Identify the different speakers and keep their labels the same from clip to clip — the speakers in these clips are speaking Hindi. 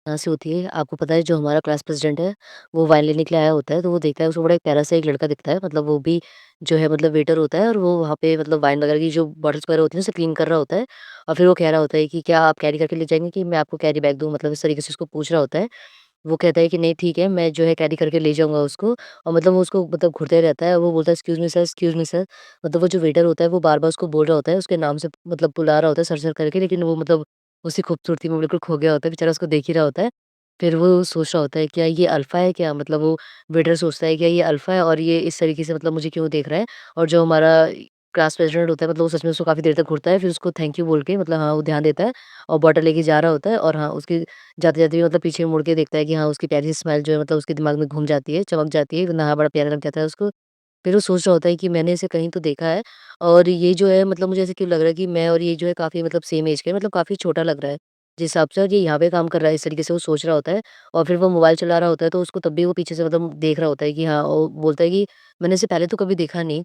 Speaker 1: यहाँ से होती है, आपको पता है जो हमारा क्लास प्रेज़िडेंट है, वो वाइन लेने के लिए आया होता है, तो वो देखता है उसको बड़ा एक प्यारा-सा एक लड़का दिखता है, मतलब वो भी जो है मतलब वेटर होता है और वो वहाँ पे मतलब वाइन वगैरह की जो बॉटल्स वगैरह होती हैं, उसे क्लीन कर रहा होता है और फिर वो कह रहा होता है कि, "क्या आप कैरी करके ले जाएँगे कि मैं आपको कैरी बैग दूँ?" मतलब इस तरीके से उसको पूछ रहा होता है। वो कहता है कि, "नहीं ठीक है, मैं जो है कैरी करके ले जाऊँगा उसको" और मतलब वो उसको मतलब घूरते रहता है और वो बोलता है, "excuse me sir, excuse me sir." मतलब वो जो वेटर होता है, वो बार-बार उसको बोल रहा होता है, उसके नाम से मतलब बुला रहा होता है सर-सर करके, लेकिन वो मतलब उसी खूबसूरती में बिल्कुल खो गया होता है, बेचारा उसको देख ही रहा होता है। फिर वो सोच रहा होता है, क्या ये अल्फ़ा है क्या? मतलब वो वेटर सोचता है, क्या ये अल्फ़ा है और ये इस तरीके से मतलब मुझे क्यों देख रहा है? और जो हमारा क्लास प्रेज़िडेंट होता है, मतलब वो सच में उसको काफ़ी देर तक घूरता है, फिर उसको थैंक यू बोल के मतलब हाँ, वो ध्यान देता है और बॉटल लेके जा रहा होता है और हाँ, उसके जाते-जाते भी मतलब पीछे मुड़ के देखता है कि हाँ, उसकी प्यारी सी स्माइल जो है मतलब उसके दिमाग में घूम जाती है, चमक जाती है, वरना बड़ा प्यारा लग जाता है उसको। फिर वो सोच रहा होता है कि मैंने इसे कहीं तो देखा है और ये जो है मतलब मुझे ऐसे क्यों लग रहा है कि मैं और ये जो है काफ़ी मतलब सेम ऐज के हैं, मतलब काफ़ी छोटा लग रहा है। जिस हिसाब से और ये यहाँ पे काम कर रहा है, इस तरीके से वो सोच रहा होता है और फिर वो मोबाइल चला रहा होता है, तो उसको तब भी वो पीछे से मतलब देख रहा होता है कि हाँ, वो बोलता है कि मैंने इसे पहले तो कभी देखा नहीं।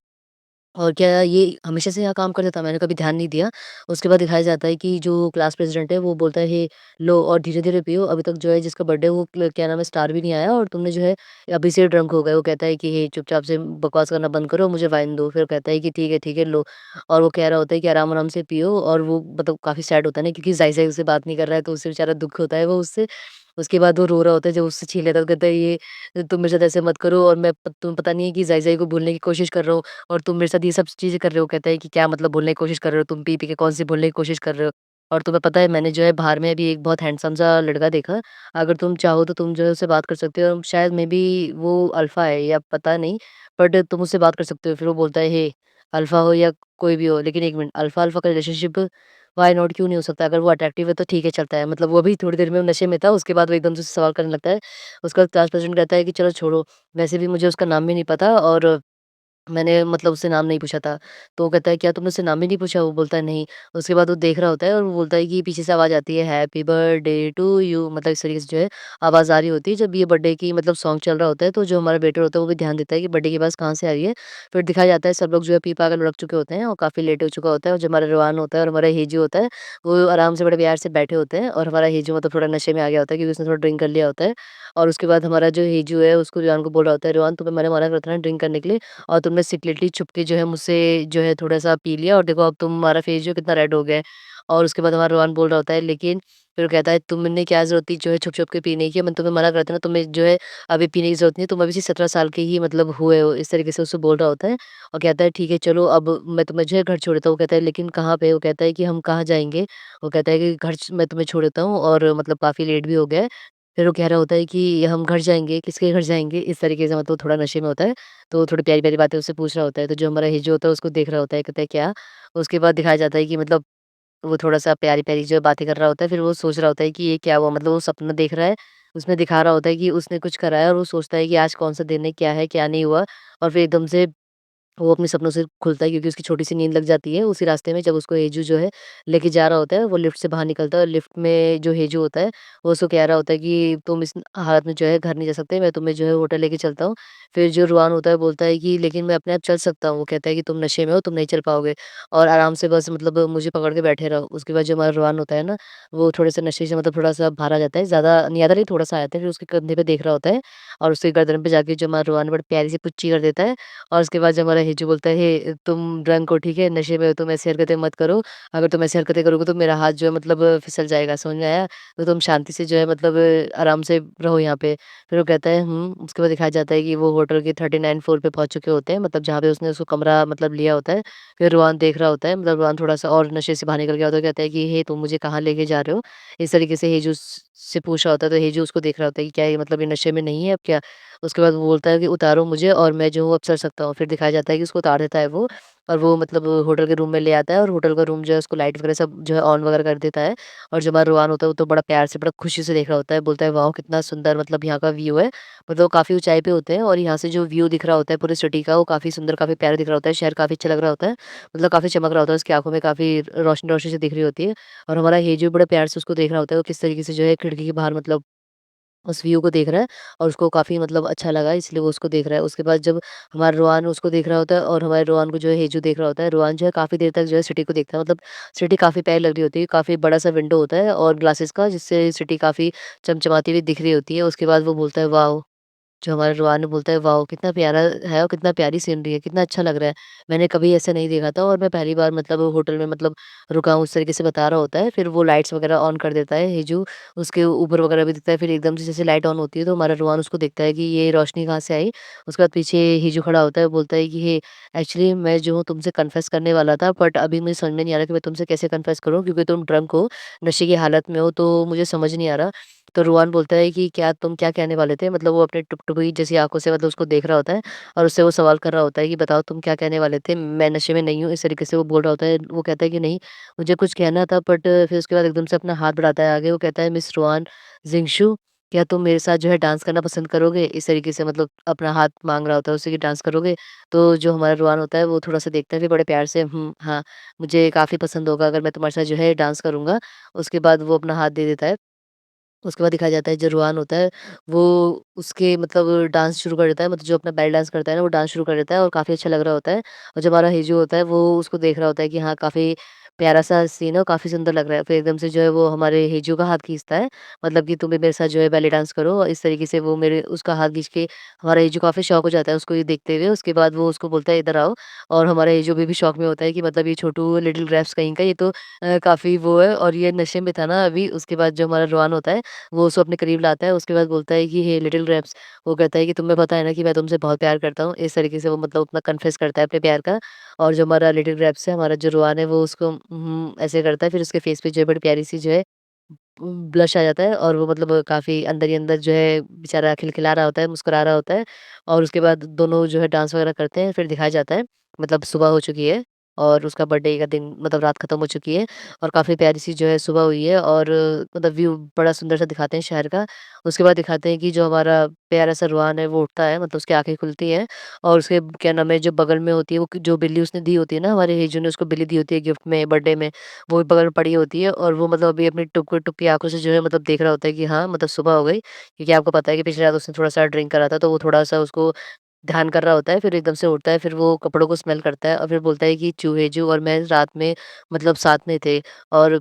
Speaker 1: और क्या ये हमेशा से यहाँ काम करता था? मैंने कभी ध्यान नहीं दिया। उसके बाद दिखाया जाता है कि जो क्लास प्रेज़िडेंट है वो बोलता है, "हे लो और धीरे-धीरे पियो, अभी तक जो है जिसका बर्थडे है वो क्या नाम है स्टार भी नहीं आया और तुमने जो है अभी से ड्रंक हो गए।" वो कहता है कि, "हे चुपचाप से बकवास करना बंद करो, मुझे वाइन दो।" फिर वो कहता है कि, ठीक है, लो।" और वो कह रहा होता है कि आराम-आराम से पियो और वो मतलब काफ़ी सैड होता है ना क्योंकि ज़ाहिर-सी उससे बात नहीं कर रहा है तो उसे बेचारा दुःख होता है वो उससे। उसके बाद वो रो रहा होता है, जब उससे छीन लेता है तो कहता है, "ये तुम मेरे साथ ऐसे मत करो और मैं प तुम्हें पता नहीं है कि ज़ाई-ज़ाई को भूलने की कोशिश कर रहा हूँ और तुम मेरे साथ ये सब चीज़ें कर रहे हो।" कहता है कि, "क्या मतलब भूलने की कोशिश कर रहे हो? तुम पी-पी के कौन-सी भूलने की कोशिश कर रहे हो? और तुम्हें पता है मैंने जो है बाहर में अभी एक बहुत हैंडसम सा लड़का देखा, अगर तुम चाहो तो तुम जो है उससे बात कर सकते हो, शायद मेबी वो अल्फ़ा है या पता नहीं, बट तुम उससे बात कर सकते हो।" फिर वो बोलता है, "हे अल्फ़ा हो या कोई भी हो, लेकिन 1 मिनट अल्फ़ा-अल्फ़ा का रिलेशनशिप व्हाई नॉट क्यों नहीं हो सकता? अगर वो अट्रैक्टिव है तो ठीक है चलता है।" मतलब वो भी थोड़ी देर में वो नशे में था, उसके बाद वो एकदम से सवाल करने लगता है। उसका क्लास प्रेज़िडेंट कहता है कि, "चलो छोड़ो, वैसे भी मुझे उसका नाम भी नहीं पता और मैंने मतलब उससे नाम नहीं पूछा था।" तो वो कहता है, "क्या तुमने उससे नाम भी नहीं पूछा?" वो बोलता है, "नहीं।" उसके बाद वो देख रहा होता है और वो बोलता है कि पीछे से आवाज़ आती है, हैप्पी बर्थडे टू यू मतलब इस तरीके से जो है आवाज़ आ रही होती है। जब ये बर्थडे की मतलब सॉन्ग चल रहा होता है, तो जो हमारा वेटर होता है, वो भी ध्यान देता है कि बर्थडे की आवाज़ कहाँ से आ रही है। फिर दिखाया जाता है सब लोग जो है पी-पा कर लुढ़क चुके होते हैं और काफ़ी लेट हो चुका होता है और जो हमारा रोहान होता है और हमारा हेजू होता है, वो आराम से बड़े प्यार से बैठे होते हैं और हमारा हेजू मतलब थोड़ा नशे में आ गया होता है क्योंकि उसने थोड़ा ड्रिंक कर लिया होता है। और उसके बाद हमारा जो हेजू है, उसको रोहान को बोल रहा होता है, "रोहान तुम्हें मैंने मना करा था ना ड्रिंक करने के लिए और तुमने सीक्रेटली छुप के जो है मुझसे जो है थोड़ा-सा पी लिया और देखो अब तुम्हारा फेस जो है कितना रेड हो गया है।" और उसके बाद हमारा रोहन बोल रहा होता है, "लेकिन" फिर वो कहता है, "तुमने क्या ज़रूरत थी जो है छुप-छुप के पीने की? मैंने तुम्हें मना करा था ना, तुम्हें जो है अभी पीने की ज़रूरत नहीं है, तुम अभी से 17 साल के ही मतलब हुए हो।" इस तरीके से उससे बोल रहा होता है और कहता है, "ठीक है चलो अब मैं तुम्हें जो है घर छोड़ देता हूँ।" वो कहता है, "लेकिन कहाँ पे?" वो कहता है कि, "हम कहाँ जाएँगे?" वो कहता है कि, "घर मैं तुम्हें छोड़ देता हूँ और मतलब काफ़ी लेट भी हो गया है।" फिर वो कह रहा होता है कि, "हम घर जाएँगे, किसके घर जाएँगे?" इस तरीके से मतलब थोड़ा नशे में होता है। तो थोड़ी प्यारी-प्यारी बातें उससे पूछ रहा होता है, तो जो हमारा हिजू होता है उसको देख रहा होता है, कहता है क्या? उसके बाद दिखाया जाता है कि मतलब वो थोड़ा-सा प्यारी-प्यारी जो बातें कर रहा होता है, फिर वो सोच रहा होता है कि ये क्या हुआ? मतलब वो सपना देख रहा है, उसमें दिखा रहा होता है कि उसने कुछ करा है और वो सोचता है कि आज कौन-सा दिन है, क्या है, क्या नहीं हुआ? और फिर एकदम से वो अपने सपनों से खुलता है क्योंकि उसकी छोटी-सी नींद लग जाती है, उसी रास्ते में जब उसको हेजू जो है लेके जा रहा होता है, वो लिफ्ट से बाहर निकलता है और लिफ्ट में जो हेजू होता है, वो उसको कह रहा होता है कि तुम इस हालत में जो है घर नहीं जा सकते, मैं तुम्हें जो है होटल लेके चलता हूँ। फिर जो रुआन होता है बोलता है कि लेकिन मैं अपने आप चल सकता हूँ, वो कहता है कि तुम नशे में हो, तुम नहीं चल पाओगे और आराम से बस मतलब मुझे पकड़ के बैठे रहो। उसके बाद जो हमारा रुआन होता है ना, वो थोड़े-से नशे से मतलब थोड़ा-सा बाहर आ जाता है, ज़्यादा नहीं आता नहीं थोड़ा-सा आ जाता है, फिर उसके कंधे पे देख रहा होता है और उसके गर्दन पे जाके जो हमारा रुआन है बड़ी प्यारी सी पुच्ची कर देता है और उसके बाद जब हमारा हिजू बोलता है, "हे तुम ड्रंक हो, ठीक है? नशे में हो, तुम ऐसी हरकतें मत करो। अगर तुम ऐसी हरकतें करोगे तो मेरा हाथ जो है मतलब फिसल जाएगा, समझ में आया? तो तुम शांति से जो है मतलब आराम से रहो यहाँ पे।" फिर वो कहता है, "हुँ।" उसके बाद दिखाया जाता है कि वो होटल के 39 फ्लोर पे पहुँच चुके होते हैं, मतलब जहाँ पे उसने उसको कमरा मतलब लिया होता है। फिर रुआन देख रहा होता है, मतलब रुआन थोड़ा-सा और नशे से बाहर निकल गया होता है, कहता है कि, "हे तुम मुझे कहाँ लेके जा रहे हो?" इस तरीके से हेजू से पूछ रहा होता है, तो हेजू उसको देख रहा होता है कि क्या ये मतलब ये नशे में नहीं है अब क्या? उसके बाद वो बोलता है कि उतारो मुझे और मैं जो हूँ अब चल सकता हूँ। फिर दिखाया जाता है कि उसको उतार देता है वो और वो मतलब होटल के रूम में ले आता है और होटल का रूम जो है उसको लाइट वगैरह सब जो है ऑन वगैरह कर देता है और जो हमारा रुआन होता है वो तो बड़ा प्यार से, बड़ा खुशी से देख रहा होता है। बोलता है, "वाओ! कितना सुंदर मतलब यहाँ का व्यू है।" मतलब वो काफ़ी ऊँचाई पे होते हैं और यहाँ से जो व्यू दिख रहा होता है पूरे सिटी का, वो काफ़ी सुंदर, काफ़ी प्यारा दिख रहा होता है। शहर काफ़ी अच्छा लग रहा होता है, मतलब काफ़ी चमक रहा होता है, उसकी आँखों में काफ़ी रोशनी-रोशनी सी दिख रही होती है और हमारा हेजू बड़े प्यार से उसको देख रहा होता है, वो किस तरीके से जो है खिड़की के बाहर मतलब उस व्यू को देख रहा है और उसको काफ़ी मतलब अच्छा लगा इसलिए वो उसको देख रहा है। उसके बाद जब हमारा रोहान उसको देख रहा होता है और हमारे रोहान को जो है हेजू देख रहा होता है। रोहान जो है काफ़ी देर तक जो है सिटी को देखता है मतलब सिटी काफ़ी प्यारी लग रही होती है। काफ़ी बड़ा-सा विंडो होता है और ग्लासेस का जिससे सिटी काफ़ी चमचमाती हुई दिख रही होती है। उसके बाद वो बोलता है वाओ! जो हमारा रुआन बोलता है, "वाओ! कितना प्यारा है और कितना प्यारी सीनरी है, कितना अच्छा लग रहा है। मैंने कभी ऐसा नहीं देखा था और मैं पहली बार मतलब होटल में मतलब रुका हूँ।" उस तरीके से बता रहा होता है। फिर वो लाइट्स वगैरह ऑन कर देता है हेजू, उसके ऊपर वगैरह भी दिखता है। फिर एकदम से जैसे लाइट ऑन होती है तो हमारा रुआन उसको देखता है कि ये रोशनी कहाँ से आई। उसके बाद पीछे हेजू खड़ा होता है, बोलता है कि, "हे एक्चुअली मैं जो हूँ तुमसे कन्फेस करने वाला था बट अभी मुझे समझ में नहीं आ रहा कि मैं तुमसे कैसे कन्फेस करूँ क्योंकि तुम ड्रंक हो, नशे की हालत में हो तो मुझे समझ नहीं आ रहा।" तो रुआन बोलता है कि क्या तुम क्या कहने वाले थे? मतलब वो अपने टुकटुकी जैसी आँखों से मतलब उसको देख रहा होता है और उससे वो सवाल कर रहा होता है कि बताओ तुम क्या कहने वाले थे? मैं नशे में नहीं हूँ, इस तरीके से वो बोल रहा होता है। वो कहता है कि नहीं, मुझे कुछ कहना था बट फिर उसके बाद एकदम से अपना हाथ बढ़ाता है आगे। वो कहता है मिस रुआन ज़िंगशू, क्या तुम मेरे साथ जो है डांस करना पसंद करोगे? इस तरीके से मतलब अपना हाथ माँग रहा होता है उससे कि डांस करोगे? तो जो हमारा रुआन होता है वो थोड़ा-सा देखता है फिर बड़े प्यार से हाँ, मुझे काफ़ी पसंद होगा अगर मैं तुम्हारे साथ जो है डांस करूँगा। उसके बाद वो अपना हाथ दे देता है। उसके बाद दिखाया जाता है जो रुआन होता है, वो उसके मतलब डांस शुरू कर देता है, मतलब जो अपना बेल डांस करता है ना, वो डांस शुरू कर देता है और काफ़ी अच्छा लग रहा होता है। और जो हमारा हेजू होता है, वो उसको देख रहा होता है कि हाँ, काफ़ी प्यारा-सा सीन है और काफ़ी सुंदर लग रहा है। फिर एकदम से जो है वो हमारे हेजू का हाथ खींचता है, मतलब कि तुम भी मेरे साथ जो है बेली डांस करो और इस तरीके से वो मेरे उसका हाथ खींच के हमारा हेजू काफ़ी शॉक हो जाता है उसको ये देखते हुए। उसके बाद वो उसको बोलता है, "इधर आओ।" और हमारा हेजू अभी भी शॉक में होता है कि मतलब ये छोटू लिटिल ग्रैप्स कहीं का, ये तो काफ़ी वो है और ये नशे में था ना अभी। उसके बाद जो हमारा रुआन होता है वो उसको अपने करीब लाता है, उसके बाद बोलता है कि हे लिटिल ग्रैप्स, वो कहता है कि तुम्हें पता है ना कि मैं तुमसे बहुत प्यार करता हूँ। इस तरीके से वो मतलब अपना कन्फेस करता है अपने प्यार का और जो हमारा लिटिल ग्रैप्स है, हमारा जो रुआन है वो उसको ऐसे करता है, फिर उसके फेस पे जो है बड़ी प्यारी-सी जो है ब्लश आ जाता है और वो मतलब काफ़ी अंदर ही अंदर जो है बेचारा खिलखिला रहा होता है, मुस्कुरा रहा होता है और उसके बाद दोनों जो है डांस वगैरह करते हैं, फिर दिखाया जाता है मतलब सुबह हो चुकी है और उसका बर्थडे का दिन मतलब रात खत्म हो चुकी है और काफ़ी प्यारी-सी जो है सुबह हुई है और मतलब व्यू बड़ा सुंदर-सा दिखाते हैं शहर का। उसके बाद दिखाते हैं कि जो हमारा प्यारा-सा रुआन है वो उठता है, मतलब उसकी आँखें खुलती हैं और उसके क्या नाम है जो बगल में होती है वो जो बिल्ली उसने दी होती है ना, हमारे हेजू ने उसको बिल्ली दी होती है गिफ्ट में बर्थडे में, वो भी बगल में पड़ी होती है और वो मतलब अभी अपनी टुक-टुकी आँखों से जो है मतलब देख रहा होता है कि हाँ, मतलब सुबह हो गई। क्योंकि आपको पता है कि पिछली रात उसने थोड़ा-सा ड्रिंक करा था, तो वो थोड़ा-सा उसको ध्यान कर रहा होता है, फिर एकदम से उठता है, फिर वो कपड़ों को स्मेल करता है और फिर बोलता है कि चूहेजू और मैं रात में मतलब साथ में थे और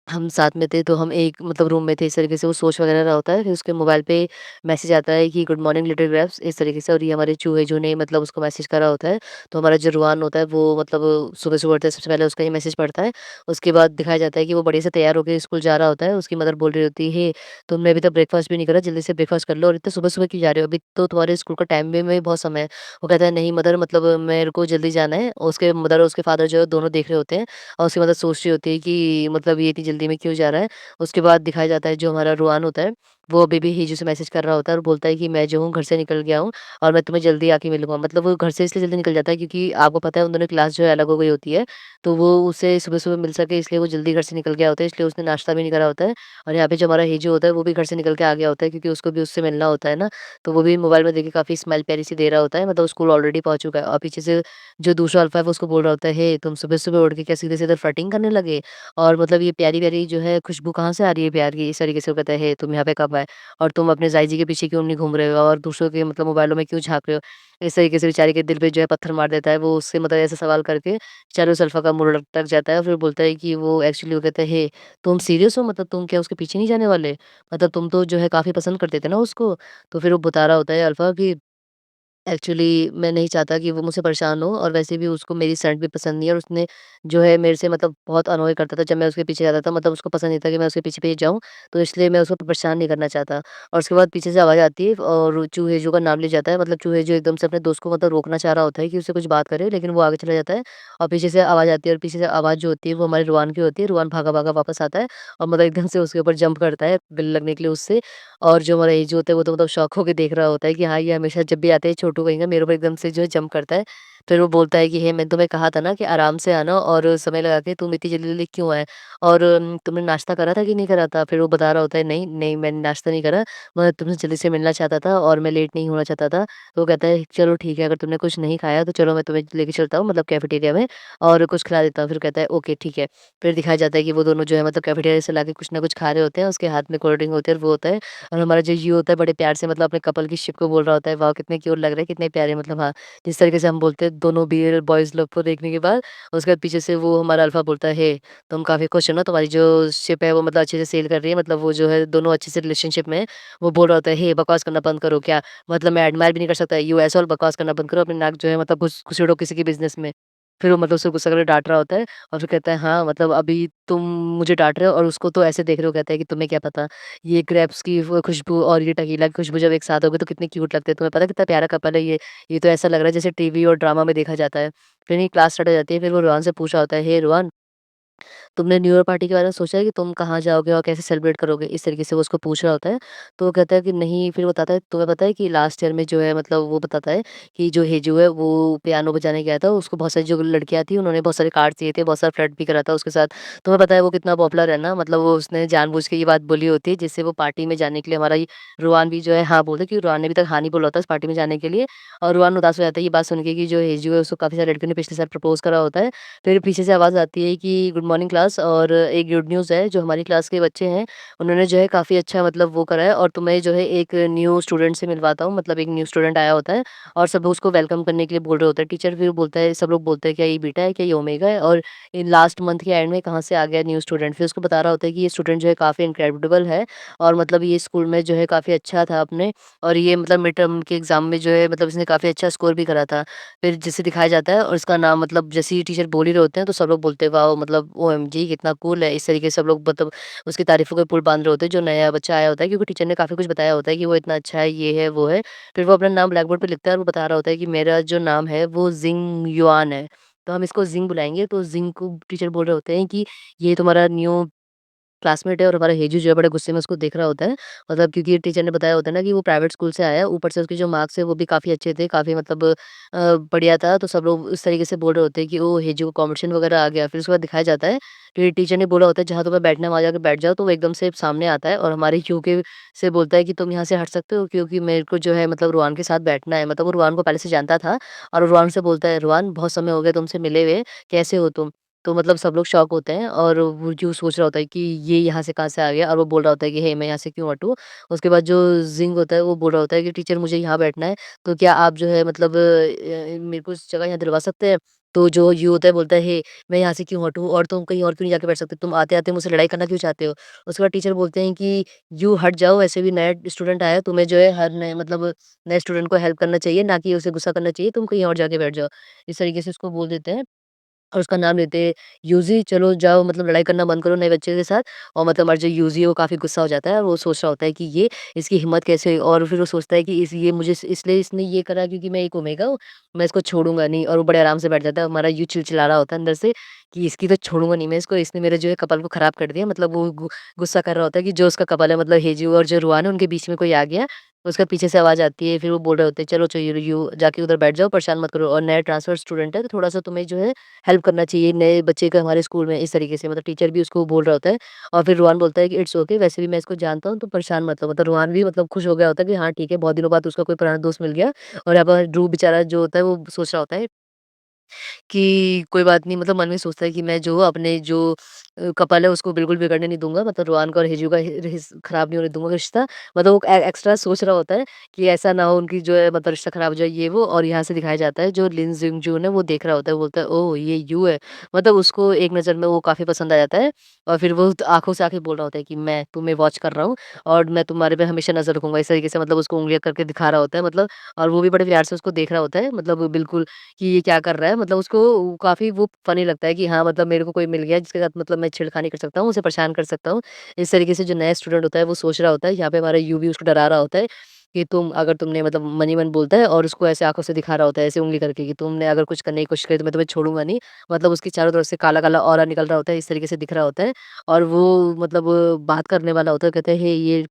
Speaker 1: हम साथ में थे, तो हम एक मतलब रूम में थे, इस तरीके से वो सोच वगैरह रहा होता है। फिर उसके मोबाइल पे मैसेज आता है कि गुड मॉर्निंग लिटिल ग्रैप्स, इस तरीके से और ये हमारे चूहे जो ने मतलब उसको मैसेज करा होता है। तो हमारा जो रुआन होता है वो मतलब सुबह-सुबह उठता है, सबसे पहले उसका ये मैसेज पढ़ता है। उसके बाद दिखाया जाता है कि वो बढ़िया से तैयार होके स्कूल जा रहा होता है। उसकी मदर बोल रही होती है, "हे, तुमने अभी तक ब्रेकफास्ट भी नहीं करा, जल्दी से ब्रेकफास्ट कर लो और इतने सुबह-सुबह क्यों जा रहे हो? अभी तो तुम्हारे स्कूल का टाइम में बहुत समय है।" वो कहता है, "नहीं मदर, मतलब मेरे को जल्दी जाना है।" और उसके मदर और उसके फादर जो है दोनों देख रहे होते हैं और उसकी मदर सोच रही होती है कि मतलब ये इतनी जल्दी में क्यों जा रहा है। उसके बाद दिखाया जाता है जो हमारा रुआन होता है, वो अभी भी हीजू से मैसेज कर रहा होता है और बोलता है कि मैं जो हूँ घर से निकल गया हूँ और मैं तुम्हें जल्दी आके मिलूँगा। मतलब वो घर से इसलिए जल्दी निकल जाता है क्योंकि आपको पता है उन दोनों की क्लास जो है अलग हो गई होती है, तो वो उसे सुबह-सुबह मिल सके इसलिए वो जल्दी घर से निकल गया होता है, इसलिए उसने नाश्ता भी नहीं करा होता है। और यहाँ पे जो हमारा हीजू होता है वो भी घर से निकल के आ गया होता है क्योंकि उसको भी उससे मिलना होता है ना, तो वो भी मोबाइल में देख के काफ़ी स्माइल प्यारी-सी दे रहा होता है, मतलब स्कूल ऑलरेडी पहुँच चुका है और पीछे से जो दूसरा अल्फ़ा है वो उसको बोल रहा होता है, "हे, तुम सुबह-सुबह उठ के क्या सीधे-सीधे फ्लर्टिंग करने लगे? और मतलब ये प्यारी-प्यारी जो है खुशबू कहाँ से आ रही है प्यार की?" इस तरीके से वो कहता है, "हे, तुम यहाँ पे कब आए? और तुम अपने ज़ाई जी के पीछे क्यों नहीं घूम रहे हो और दूसरों के मतलब मोबाइलों में क्यों झाँक रहे हो?" इस तरीके से बेचारे के दिल पे जो है पत्थर मार देता है वो उससे, मतलब ऐसे सवाल करके बेचारे उस अल्फ़ा का मूड लटक जाता है और फिर बोलता है कि वो एक्चुअली वो कहता है, "हे, तुम सीरियस हो? मतलब तुम क्या उसके पीछे नहीं जाने वाले? मतलब तुम तो जो है काफ़ी पसंद करते थे ना उसको?" तो फिर वो बता रहा होता है अल्फ़ा कि एक्चुअली मैं नहीं चाहता कि वो मुझसे परेशान हो और वैसे भी उसको मेरी स्टंट भी पसंद नहीं है और उसने जो है मेरे से मतलब बहुत अनोय करता था जब मैं उसके पीछे जाता था, मतलब उसको पसंद नहीं था कि मैं उसके पीछे-पीछे जाऊँ, तो इसलिए मैं उसको परेशान नहीं करना चाहता। और उसके बाद पीछे से आवाज़ आती है और चूहेजू का नाम लिया जाता है, मतलब चूहेजू एकदम से अपने दोस्त को मतलब रोकना चाह रहा होता है कि उससे कुछ बात करे, लेकिन वो आगे चला जाता है और पीछे से आवाज़ आती है और पीछे से आवाज़ जो होती है वो हमारे रुआन की होती है। रुआन भागा-भागा वापस आता है और मतलब एकदम से उसके ऊपर जंप करता है गले लगने के लिए उससे। और जो हमारा एजू होता है वो तो मतलब शॉक होके देख रहा होता है कि हाँ, ये हमेशा जब भी आते हैं छोटू छोटू कहीं का मेरे ऊपर एकदम से जो है जंप करता है। फिर वो बोलता है कि, "हे मैंने तुम्हें कहा था ना कि आराम से आना और समय लगा के तुम इतनी जल्दी-जल्दी क्यों आए? और तुमने नाश्ता करा था कि नहीं करा था?" फिर वो बता रहा होता है, "नहीं, नहीं मैंने नाश्ता नहीं करा, मैं तुमसे जल्दी से मिलना चाहता था और मैं लेट नहीं होना चाहता था।" तो वो कहता है, "चलो ठीक है, अगर तुमने कुछ नहीं खाया तो चलो मैं तुम्हें लेके चलता हूँ मतलब कैफेटेरिया में और कुछ खिला देता हूँ।" फिर कहता है, "ओके ठीक है।" फिर दिखाया जाता है कि वो दोनों जो है मतलब कैफेटेरिया से लाके कुछ ना कुछ खा रहे होते हैं, उसके हाथ में कोल्ड ड्रिंक होती है और वो होता है और हमारा जो यू होता है बड़े प्यार से मतलब अपने कपल की शिप को बोल रहा होता है, "वाओ! कितने क्यूट लग रहे हैं, कितने प्यारे" मतलब हाँ, जिस तरीके से हम बोलते हैं दोनों बीयर बॉयज़ लोग को देखने के बाद, उसके बाद पीछे से वो हमारा अल्फ़ा बोलता है, "हे, तुम काफ़ी खुश हो ना? तुम्हारी जो शिप है वो मतलब अच्छे से सेल कर रही है, मतलब वो जो है दोनों अच्छे से रिलेशनशिप में हैं।" वो बोल रहा होता है, "हे, बकवास करना बंद करो क्या? मतलब मैं एडमायर भी नहीं कर सकता, यू एसोल बकवास करना बंद करो, अपनी नाक जो है मतलब घुसेड़ो किसी के बिज़नेस में।" फिर वो मतलब उससे गुस्सा करके डाँट रहा होता है और फिर कहता है, "हाँ, मतलब अभी तुम मुझे डाँट रहे हो और उसको तो ऐसे देख रहे हो।" कहता है कि, "तुम्हें क्या पता? ये ग्रेप्स की वो खुशबू और ये टकीला की खुशबू जब एक साथ होगी तो कितने क्यूट लगते हैं। तुम्हें पता है कितना प्यारा कपल है ये? ये तो ऐसा लग रहा है जैसे टीवी और ड्रामा में देखा जाता है।" फिर ये क्लास स्टार्ट हो जाती है, फिर वो रोहान से पूछ रहा होता है, "हे रोहान, तुमने न्यू ईयर पार्टी के बारे में सोचा है कि तुम कहाँ जाओगे और कैसे सेलिब्रेट करोगे?" इस तरीके से वो उसको पूछ रहा होता है। तो वो कहता है कि नहीं फिर वो बताता है, "तुम्हें पता है कि लास्ट ईयर में जो है मतलब वो बताता है कि जो हेजू है वो पियानो बजाने गया था। उसको बहुत सारी जो लड़कियाँ थी उन्होंने बहुत सारे कार्ड्स दिए थे, बहुत सारा फ्लर्ट भी करा था उसके साथ। तुम्हें पता है वो कितना पॉपुलर है ना? मतलब वो उसने जानबूझ के ये बात बोली होती है जिससे वो पार्टी में जाने के लिए हमारा ये रोहान भी जो है हाँ बोलता है क्योंकि रोहान ने अभी तक हाँ नहीं बोला होता इस पार्टी में जाने के लिए। और रोहान उदास हो जाता है ये बात सुन के कि जो हेजू है उसको काफ़ी सारी लड़कियों ने पिछले साल प्रपोज़ करा होता है। फिर पीछे से आवाज़ आती है कि गुड मॉर्निंग क्लास और एक गुड न्यूज़ है जो हमारी क्लास के बच्चे हैं, उन्होंने जो है काफ़ी अच्छा मतलब वो करा है और तुम्हें जो है एक न्यू स्टूडेंट से मिलवाता हूँ। मतलब एक न्यू स्टूडेंट आया होता है और सब लोग उसको वेलकम करने के लिए बोल रहे होते हैं। टीचर फिर बोलता है सब लोग बोलते हैं क्या ये बीटा है, क्या ये ओमेगा है और इन लास्ट मंथ के एंड में कहाँ से आ गया न्यू स्टूडेंट? फिर उसको बता रहा होता है कि ये स्टूडेंट जो है काफ़ी इनक्रेडिबल है और मतलब ये स्कूल में जो है काफ़ी अच्छा था अपने और ये मतलब मिड टर्म के एग्ज़ाम में जो है मतलब इसने काफ़ी अच्छा स्कोर भी करा था। फिर जिसे दिखाया जाता है और इसका नाम मतलब जैसे ही टीचर बोल ही रहे होते हैं तो सब लोग बोलते हैं वाओ! मतलब ओएमजी कितना कूल है। इस तरीके से सब लोग मतलब उसकी तारीफ़ों के पुल बाँध रहे होते हैं जो नया बच्चा आया होता है क्योंकि टीचर ने काफ़ी कुछ बताया होता है कि वो इतना अच्छा है, ये है, वो है। फिर वो अपना नाम ब्लैक बोर्ड पे लिखता है और वो बता रहा होता है कि मेरा जो नाम है वो ज़िंग युआन है। तो हम इसको ज़िंग बुलाएँगे तो ज़िंग को टीचर बोल रहे होते हैं कि ये तुम्हारा न्यू क्लासमेट है और हमारा हेजू जो है बड़े गुस्से में उसको देख रहा होता है। मतलब क्योंकि टीचर ने बताया होता है ना कि वो प्राइवेट स्कूल से आया है, ऊपर से उसके जो मार्क्स है वो भी काफ़ी अच्छे थे, काफ़ी मतलब बढ़िया था। तो सब लोग इस तरीके से बोल रहे होते हैं कि ओह! हेजू को कॉम्पिटिशन वगैरह आ गया। फिर उसके बाद दिखाया जाता है कि टीचर ने बोला होता है जहाँ तुम्हें बैठना है वहाँ जाके बैठ जाओ, तो वो एकदम से सामने आता है और हमारे क्यू के से बोलता है कि तुम यहाँ से हट सकते हो क्योंकि मेरे को जो है मतलब रुआन के साथ बैठना है। मतलब वो रुआन को पहले से जानता था और रुआन से बोलता है, "रुआन बहुत समय हो गया तुमसे मिले हुए, कैसे हो तुम?" तो मतलब सब लोग शॉक होते हैं और वो जो सोच रहा होता है कि ये यहाँ से कहाँ से आ गया और वो बोल रहा होता है कि हे मैं यहाँ से क्यों हटूँ? उसके बाद जो ज़िंग होता है वो बोल रहा होता है कि टीचर मुझे यहाँ बैठना है, तो क्या आप जो है मतलब मेरे को इस जगह यहाँ दिलवा सकते हैं? तो जो यू होता है बोलता है हे मैं यहाँ से क्यों हटूँ और तुम कहीं और क्यों नहीं जाके बैठ सकते? तुम आते-आते मुझसे लड़ाई करना क्यों चाहते हो? उसके बाद टीचर बोलते हैं कि यू हट जाओ वैसे भी नया स्टूडेंट आया है, तुम्हें जो है हर नए मतलब नए स्टूडेंट को हेल्प करना चाहिए, ना कि उसे गुस्सा करना चाहिए, तुम कहीं और जाके बैठ जाओ। इस तरीके से उसको बोल देते हैं। और उसका नाम लेते हैं यूज़ी चलो जाओ मतलब लड़ाई करना बंद करो नए बच्चे के साथ और मतलब हमारा जो यूज़ी है वो काफ़ी गुस्सा हो जाता है और वो सोच रहा होता है कि ये इसकी हिम्मत कैसे हुई और फिर वो सोचता है कि इस ये मुझे इसलिए इसने ये करा क्योंकि मैं एक ओमेगा हूँ, मैं इसको छोड़ूँगा नहीं और वो बड़े आराम से बैठ जाता है। हमारा यूँ चिलचिला रहा होता है अंदर से कि इसकी तो छोड़ूँगा नहीं मैं इसको, इसने मेरे जो है कपल को खराब कर दिया। मतलब वो गुस्सा कर रहा होता है कि जो उसका कपल है मतलब हेजू और जो रुआन है उनके बीच में कोई आ गया। उसका पीछे से आवाज़ आती है, फिर वो बोल रहे होते हैं चलो यू यू जाके उधर बैठ जाओ, परेशान मत करो और नया ट्रांसफर स्टूडेंट है तो थोड़ा-सा तुम्हें जो है हेल्प करना चाहिए नए बच्चे का हमारे स्कूल में, इस तरीके से मतलब टीचर भी उसको बोल रहा होता है और फिर रुहान बोलता है कि इट्स ओके वैसे भी मैं इसको जानता हूँ, तो परेशान मत हो। मतलब रुहान भी मतलब खुश हो गया होता है कि हाँ, ठीक है, बहुत दिनों बाद उसका कोई पुराना दोस्त मिल गया और यहाँ पर ध्रुव बेचारा जो होता है वो सोच रहा होता है कि कोई बात नहीं मतलब मन में सोचता है कि मैं जो अपने जो कपल है उसको बिल्कुल बिगड़ने नहीं दूँगा मतलब रोहान का और हिजू का खराब नहीं होने दूँगा रिश्ता। मतलब वो एक्स्ट्रा सोच रहा होता है कि ऐसा ना हो उनकी जो है मतलब रिश्ता खराब हो जाए ये वो और यहाँ से दिखाया जाता है जो लिन जिंग जून है वो देख रहा होता है, बोलता है ओह! ये यू है। मतलब उसको एक नज़र में वो काफ़ी पसंद आ जाता है और फिर वो आँखों से आँखें बोल रहा होता है कि मैं तुम्हें वॉच कर रहा हूँ और मैं तुम्हारे पे हमेशा नज़र रखूँगा। इस तरीके से मतलब उसको उँगलियाँ करके दिखा रहा होता है मतलब और वो भी बड़े प्यार से उसको देख रहा होता है मतलब बिल्कुल कि ये क्या कर रहा है? मतलब उसको काफ़ी वो फ़नी लगता है कि हाँ, मतलब मेरे को कोई मिल गया जिसके साथ मतलब मैं छेड़खानी कर सकता हूँ, उसे परेशान कर सकता हूँ। इस तरीके से जो नया स्टूडेंट होता है वो सोच रहा होता है, यहाँ पे हमारा यूवी उसको डरा रहा होता है कि तुम अगर तुमने मतलब मन ही मन बोलता है और उसको ऐसे आँखों से दिखा रहा होता है, ऐसे उँगली करके कि तुमने अगर कुछ करने की कोशिश करी तो मैं तुम्हें छोड़ूँगा नहीं। मतलब उसके चारों तरफ से काला-काला ऑरा निकल रहा होता है, इस तरीके से दिख रहा होता है और वो मतलब बात करने वाला होता है, कहता है, "हे ये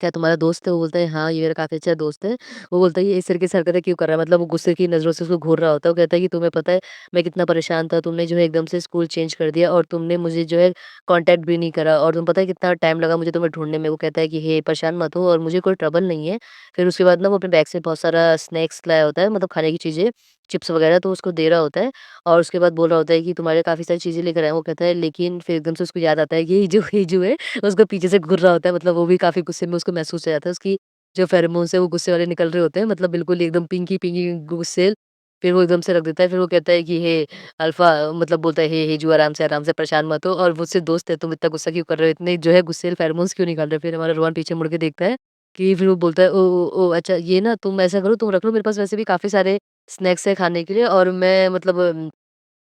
Speaker 1: क्या तुम्हारा दोस्त है? वो बोलता है, "हाँ, ये मेरा काफ़ी अच्छा दोस्त है।" वो बोलता है, "ये इस तरीके से हरकतें क्यों कर रहा है?" मतलब वो गुस्से की नज़रों से उसको घूर रहा होता है। वो कहता है कि, "तुम्हें पता है, मैं कितना परेशान था, तुमने जो है एकदम से स्कूल चेंज कर दिया और तुमने मुझे जो है कॉन्टैक्ट भी नहीं करा और तुम्हें पता है कितना टाइम लगा मुझे तुम्हें ढूँढने में।" वो कहता है कि, "हे, परेशान मत हो और मुझे कोई ट्रबल नहीं है।" फिर उसके बाद ना वो अपने बैग से बहुत सारा स्नैक्स लाया होता है, मतलब खाने की चीज़ें, चिप्स वगैरह, तो उसको दे रहा होता है और उसके बाद बोल रहा होता है कि, "तुम्हारे लिए काफ़ी सारी चीज़ें लेकर आया हूँ।" वो कहता है, लेकिन फिर एकदम से उसको याद आता है कि ये जो है उसको पीछे से घूर रहा होता है, मतलब वो भी काफ़ी गुस्से में उसको महसूस हो जाता है। उसकी जो फेरोमोन्स है वो गुस्से वाले निकल रहे होते हैं, मतलब बिल्कुल ही एकदम पिंकी-पिंकी गुस्सैल। फिर वो एकदम से रख देता है, फिर वो कहता है कि हे अल्फ़ा, मतलब बोलता है, "हे हेजू आराम से परेशान मत हो और मुझसे दोस्त है, तुम इतना गुस्सा क्यों कर रहे हो? इतने जो है गुस्सैल फेरोमोन्स क्यों निकाल रहे हो?" फिर हमारा रोहन पीछे मुड़ के देखता है कि फिर वो बोलता है, "ओह! ओह! ओह! अच्छा ये ना तुम ऐसा करो, तुम रख लो, मेरे पास वैसे भी काफ़ी सारे स्नैक्स है खाने के लिए और मैं मतलब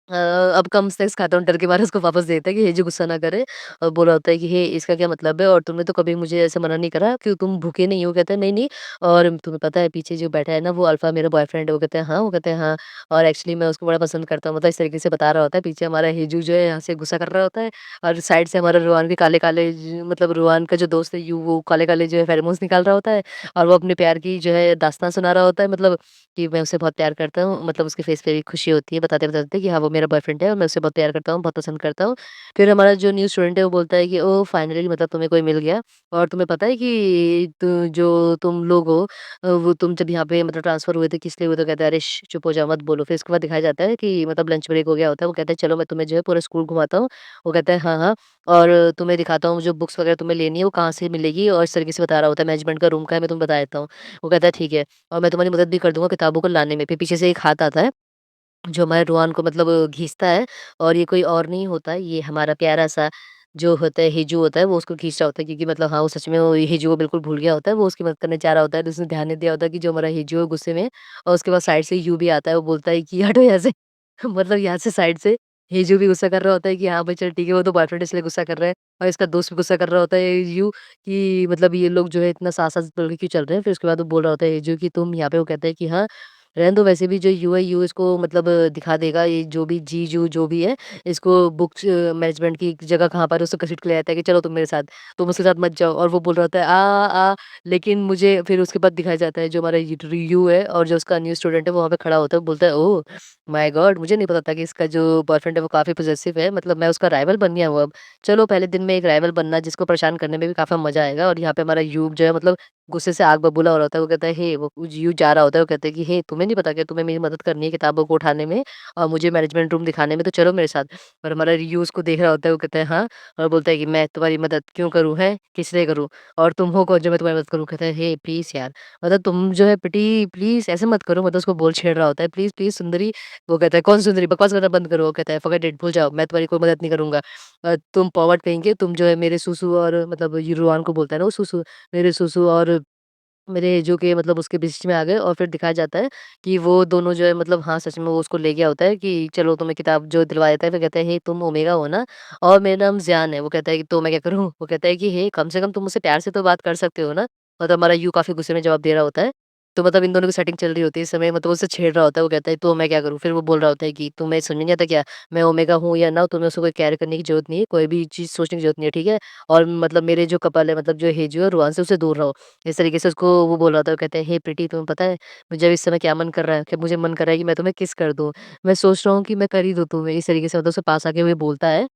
Speaker 1: अब कम स्नैक्स खाता हूँ।" डर के मारे उसको वापस दे देता है कि हेजू गुस्सा ना करे और बोल रहा होता है कि, "हे इसका क्या मतलब है और तुमने तो कभी मुझे ऐसे मना नहीं करा कि तुम भूखे नहीं हो?" कहता है, "नहीं, नहीं और तुम्हें पता है पीछे जो बैठा है ना वो अल्फ़ा मेरा बॉयफ्रेंड है।" वो कहते हैं, "हाँ?" वो कहते हैं, "हाँ और एक्चुअली मैं उसको बड़ा पसंद करता हूँ।" मतलब इस तरीके से बता रहा होता है। पीछे हमारा हेजू जो है यहाँ से गुस्सा कर रहा होता है और साइड से हमारा रोहान भी काले-काले ज मतलब रोहान का जो दोस्त है यू वो काले-काले जो है फेरोमोन्स निकाल रहा होता है और वो अपने प्यार की जो है दास्तान सुना रहा होता है, मतलब कि मैं उसे बहुत प्यार करता हूँ, मतलब उसके फेस पे भी खुशी होती है बताते-बताते कि हाँ, वो मेरा बॉयफ्रेंड है और मैं उसे बहुत प्यार करता हूँ, बहुत पसंद करता हूँ। फिर हमारा जो न्यू स्टूडेंट है वो बोलता है कि ओह! फाइनली मतलब तुम्हें कोई मिल गया और तुम्हें पता है कि जो तुम लोग हो वो तुम जब यहाँ पे मतलब ट्रांसफर हुए थे किस लिए हुए? तो कहता है, "अरे! चुप हो जाओ मत बोलो।" फिर उसके बाद दिखाया जाता है कि मतलब लंच ब्रेक हो गया होता है। वो कहता है, "चलो मैं तुम्हें जो है पूरा स्कूल घुमाता हूँ।" वो कहता है, "हाँ, हाँ और तुम्हें दिखाता हूँ जो बुक्स वगैरह तुम्हें लेनी है वो कहाँ से मिलेगी" और इस तरीके से बता रहा होता है, "मैनेजमेंट का रूम कहाँ है मैं तुम्हें बता देता हूँ।" वो कहता है, "ठीक है।" और मैं तुम्हारी मदद भी कर दूँगा किताबों को लाने में। फिर पीछे से एक हाथ आता है, जो हमारे रुआन को मतलब खींचता है और ये कोई और नहीं होता, ये हमारा प्यारा-सा जो होता है हिजू होता है, वो उसको खींच रहा होता है क्योंकि मतलब हाँ, वो सच में वो हिजू को बिल्कुल भूल गया होता है, वो उसकी मदद करने चाह रहा होता है, तो उसने ध्यान नहीं दिया होता कि जो हमारा हिजू है गुस्से में और उसके बाद साइड से यू भी आता है, वो बोलता है कि हटो यहाँ से मतलब यहाँ से साइड से हिजू भी गुस्सा कर रहा होता है कि हाँ भाई चल ठीक है, वो तो बॉयफ्रेंड इसलिए गुस्सा कर रहा है और इसका दोस्त भी गुस्सा कर रहा होता है यू कि मतलब ये लोग जो है इतना साथ-साथ चल के क्यों चल रहे हैं? फिर उसके बाद वो बोल रहा होता है हिजू कि तुम यहाँ पे वो कहता है कि हाँ, रहने दो वैसे भी जो यू है, यू इसको मतलब दिखा देगा ये जो भी जीजू जो भी है, इसको बुक्स मैनेजमेंट की जगह कहाँ पर है उसको घसीट के ले जाता है कि चलो तुम मेरे साथ, तुम उसके साथ मत जाओ और वो बोल रहा होता है लेकिन मुझे फिर उसके बाद दिखाया जाता है जो हमारा यू है और जो उसका न्यू स्टूडेंट है वो वहाँ पे खड़ा होता है, बोलता है ओह माय गॉड! मुझे नहीं पता था कि इसका जो बॉयफ्रेंड है वो काफ़ी पॉसेसिव है, मतलब मैं उसका राइवल बन गया हूँ अब। चलो पहले दिन में एक राइवल बनना जिसको परेशान करने में भी काफ़ी मज़ा आएगा और यहाँ पे हमारा यू जो है मतलब गुस्से से आग बबूला हो रहा होता है, वो कहता है हे वो यू जा रहा होता है, वो कहता है कि हे तुम्हें नहीं पता क्या तुम्हें मेरी मदद करनी है किताबों को उठाने में और मुझे मैनेजमेंट रूम दिखाने में तो चलो मेरे साथ। और हमारा यू उसको देख रहा होता है, वो कहता है हाँ और बोलता है कि मैं तुम्हारी मदद क्यों करूँ हैं? किस लिए करूँ? और तुम हो कौन जो मैं तुम्हारी मदद करूँ? कहता है हे प्लीज़ यार, मतलब तुम जो है प्रीटी प्लीज़ ऐसे मत करो, मतलब उसको बोल छेड़ रहा होता है, प्लीज़ प्लीज़ सुंदरी। वो कहता है कौन सुंदरी? बकवास करना बंद करो। वो कहता है फॉरगेट इट, भूल जाओ, मैं तुम्हारी कोई मदद नहीं करूँगा। तुम पॉवर्ड कहीं के, तुम जो है मेरे सुसु और मतलब ये रुआन को बोलता है ना वो सुसु, मेरे सुसु और मेरे जो कि मतलब उसके बीच में आ गए और फिर दिखाया जाता है कि वो दोनों जो है मतलब हाँ, सच में वो उसको ले गया होता है कि चलो तुम्हें किताब जो दिलवा देता है, फिर कहता है, "हे तुम ओमेगा हो ना? और मेरा नाम ज़ियान है।" वो कहता है कि तो मैं क्या करूँ? वो कहता है कि, "हे कम से कम तुम मुझसे प्यार से तो बात कर सकते हो ना?" मतलब हमारा यू काफ़ी गुस्से में जवाब दे रहा होता है। तो मतलब इन दोनों की सेटिंग चल रही होती है इस समय, मतलब उससे छेड़ रहा होता है, वो कहता है, "तो मैं क्या करूँ?" फिर वो बोल रहा होता है कि, "तुम्हें समझ नहीं आता क्या? मैं ओमेगा हूँ या ना, तुम्हें उसको कोई केयर करने की ज़रूरत नहीं है, कोई भी चीज़ सोचने की ज़रूरत नहीं है, ठीक है? और मतलब मेरे जो कपल है मतलब जो हेजू है, रुआन से उससे दूर रहो।" इस तरीके से उसको वो बोल रहा था, वो कहते हैं, "हे प्रीटी तुम्हें पता है मुझे अब इस समय क्या मन कर रहा है? कि मुझे मन कर रहा है कि मैं तुम्हें किस कर दूँ। मैं सोच रहा हूँ कि मैं कर ही दूँ तुम्हें।" इस तरीके से मतलब उसके पास आके वो ये बोलता है।